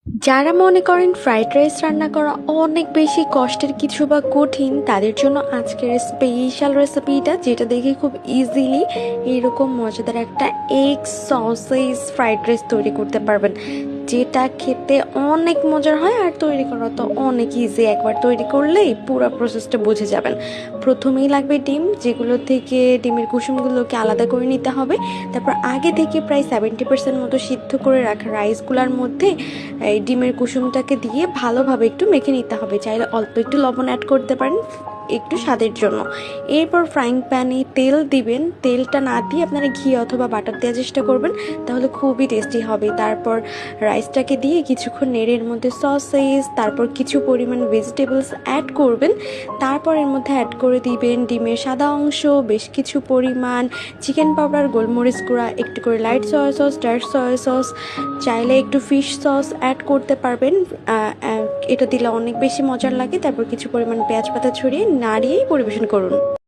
যারা মনে করেন ফ্রাইড রাইস রান্না করা অনেক বেশি কষ্টের কিছু বা কঠিন, তাদের জন্য আজকের স্পেশাল রেসিপিটা, যেটা দেখে খুব ইজিলি এরকম মজাদার একটা এগ সসেজ ফ্রাইড রাইস তৈরি করতে পারবেন, যেটা খেতে অনেক মজার হয় আর তৈরি করা তো অনেক ইজি। একবার তৈরি করলেই পুরো প্রসেসটা বুঝে যাবেন। প্রথমেই লাগবে ডিম, যেগুলো থেকে ডিমের কুসুমগুলোকে আলাদা করে নিতে হবে। তারপর আগে থেকে প্রায় 70% মতো সিদ্ধ করে রাখা রাইসগুলোর মধ্যে এই ডিমের কুসুমটাকে দিয়ে ভালোভাবে একটু মেখে নিতে হবে। চাইলে অল্প একটু লবণ অ্যাড করতে পারেন একটু স্বাদের জন্য। এরপর ফ্রাইং প্যানে তেল দিবেন, তেলটা না দিয়ে আপনারা ঘি অথবা বাটার দেওয়ার চেষ্টা করবেন, তাহলে খুবই টেস্টি হবে। তারপর রাইসটাকে দিয়ে কিছুক্ষণ নেড়ে এর মধ্যে সসেস, তারপর কিছু পরিমাণ ভেজিটেবলস অ্যাড করবেন। তারপর এর মধ্যে অ্যাড করে দিবেন ডিমের সাদা অংশ, বেশ কিছু পরিমাণ চিকেন পাউডার, গোলমরিচ গুঁড়া, একটু করে light soya sauce, dark soya sauce, চাইলে একটু ফিশ সস অ্যাড করতে পারবেন। এটা দিলে অনেক বেশি মজার লাগে। তারপর কিছু পরিমাণ পেঁয়াজ পাতা ছড়িয়ে নাড়িয়েই পরিবেশন করুন।